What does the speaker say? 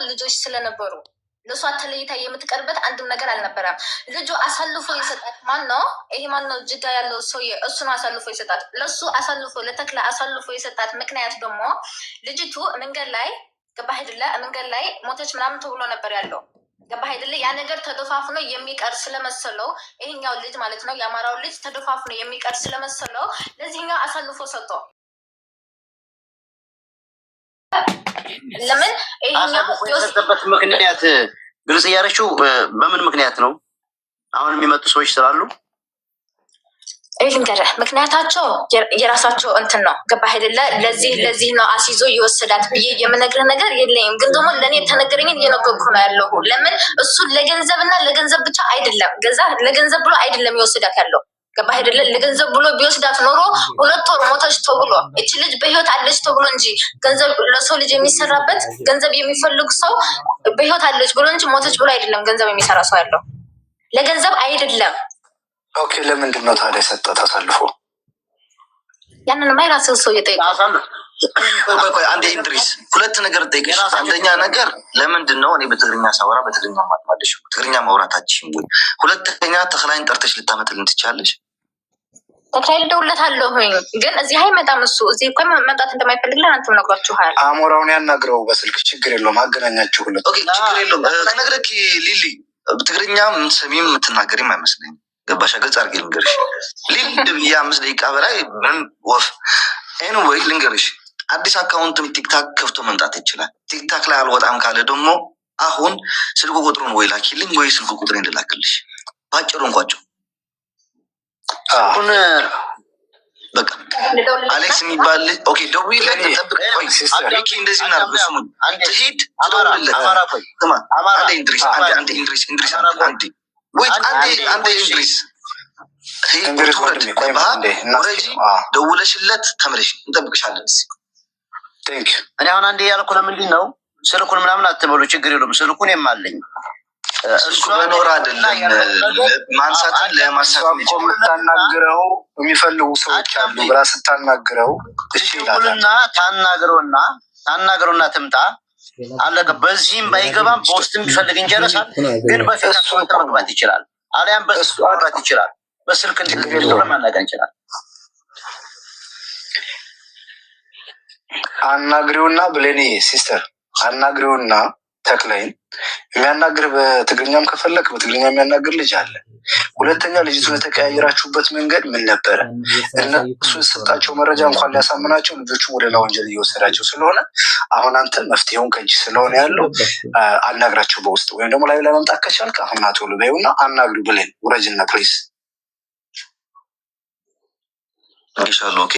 ልጆች ስለነበሩ ለሷ ተለይታ የምትቀርበት አንድም ነገር አልነበረም። ልጁ አሳልፎ የሰጣት ማን ነው? ይሄ ማን ነው? ጅዳ ያለው ሰውዬ እሱ ነው አሳልፎ የሰጣት። ለሱ አሳልፎ ለተክለ አሳልፎ የሰጣት ምክንያት ደግሞ ልጅቱ መንገድ ላይ ገባህ አይደለ? መንገድ ላይ ሞተች ምናምን ተብሎ ነበር ያለው ገባህ አይደለ? ያ ነገር ተደፋፍኖ የሚቀር ስለመሰለው ይሄኛው ልጅ ማለት ነው የአማራው ልጅ ተደፋፍኖ የሚቀር ስለመሰለው ለዚህኛው አሳልፎ ሰጠ። ለምን ይሄኛው የሰጠበት ምክንያት ግልጽ እያደረችው በምን ምክንያት ነው? አሁን የሚመጡ ሰዎች ስላሉ ልንገርህ፣ ምክንያታቸው የራሳቸው እንትን ነው ገባህ አይደለ? ለዚህ ነው አስይዞ የወሰዳት ብዬ የምነግርህ ነገር የለኝም። ግን ደግሞ ለእኔ ተነገረኝን እየነገርኩ ነው ያለሁ። ለምን እሱ ለገንዘብና ለገንዘብ ብቻ አይደለም ለገንዘብ ብሎ አይደለም የወሰዳት ያለው ገባህ አይደለ? ለገንዘብ ብሎ ቢወስዳት ኖሮ 2 ወር ሞተች ተብሎ እቺ ልጅ በህይወት አለች ተብሎ እንጂ ገንዘብ ለሰው ልጅ የሚሰራበት ገንዘብ የሚፈልግ ሰው በህይወት አለች ብሎ እንጂ ሞተች ብሎ አይደለም ገንዘብ የሚሰራ ሰው ያለው ለገንዘብ አይደለም። ኦኬ፣ ለምንድን ነው ታዲያ ሰጠት አሳልፎ? ያንን የራስህ ሰው እየጠየቀ ቆይ አንዴ ኢንድሪስ ሁለት ነገር ጠይቅሽ። አንደኛ ነገር ለምንድን ነው እኔ በትግርኛ ሳወራ በትግርኛ ማጥማደሽ ትግርኛ ማውራታችን ወይ? ሁለተኛ ተክላይን ጠርተሽ ልታመጥልን ትቻለሽ? ተክላይ ልደውልለታለሁኝ ግን እዚህ አይመጣም። እሱ እዚህ እኮ መምጣት እንደማይፈልግ ለአንተም ነግሯችኋል። አሞራውን ያናግረው በስልክ ችግር የለውም አገናኛችሁ ሁለት። ኦኬ ችግር የለውም። ከነገረክ ሊሊ በትግርኛ ሰሚም የምትናገሪም አይመስለኝም። ገባሽ? ግልጽ አድርጌ ልንገርሽ ሊሊ ድብያ 5 ደቂቃ በላይ ምን ወፍ ኤኒዌይ ልንገርሽ አዲስ አካውንትም ቲክታክ ከፍቶ መምጣት ይችላል። ቲክታክ ላይ አልወጣም ካለ ደግሞ አሁን ስልኩ ቁጥሩን ወይ ላኪልኝ ወይ ስልኩ ቁጥሩን እንድላክልሽ ባጭሩ እንኳቸው ስልኩን በቃ አሌክስ የሚባል ኦኬ ደውይለት ተጠብቅ። ቆይ ሲስተር ሊኪ እንደዚህ እናድርግ ስሙን ትሄድ ትደውልለት አንዴ ኢንድሪስ አንዴ ኢንድሪስ አንዴ ወይ አንዴ ኢንድሪስ ደውለሽለት ተመለሽ እንጠብቅሻለን። እኔ አሁን አንዴ ያልኩ ለምንድን ነው ስልኩን ምናምን አትበሉ፣ ችግር የለውም ስልኩን የማለኝ እሱ በኖር አይደለም ማንሳትን ለማሳት የምታናግረው የሚፈልጉ ሰዎች አሉ ብላ ስታናግረው ትሽልና ታናግረውና ትምጣ አለቀ። በዚህም ባይገባም በውስጥም ቢፈልግ እንጀረሳል። ግን በፊት መግባት ይችላል፣ አሊያም በሱ መግባት ይችላል። በስልክ እንድትገሉ ለማናገር ይችላል። አናግሪውና ብለኔ ሲስተር አናግሪውና ተክላይን የሚያናግር በትግርኛም ከፈለክ በትግርኛ የሚያናግር ልጅ አለ። ሁለተኛ ልጅቱን የተቀያየራችሁበት መንገድ ምን ነበረ? እነሱ የሰጣቸው መረጃ እንኳን ሊያሳምናቸው ልጆቹ ወደ ሌላ ወንጀል እየወሰዳቸው ስለሆነ አሁን አንተ መፍትሄውን ከእጅ ስለሆነ ያለው አናግራቸው በውስጥ ወይም ደግሞ ላይ ለመምጣት ከቻልክ አሁን አትወሉ በይውና አናግሪ ብለን ውረጅና ፕሊስ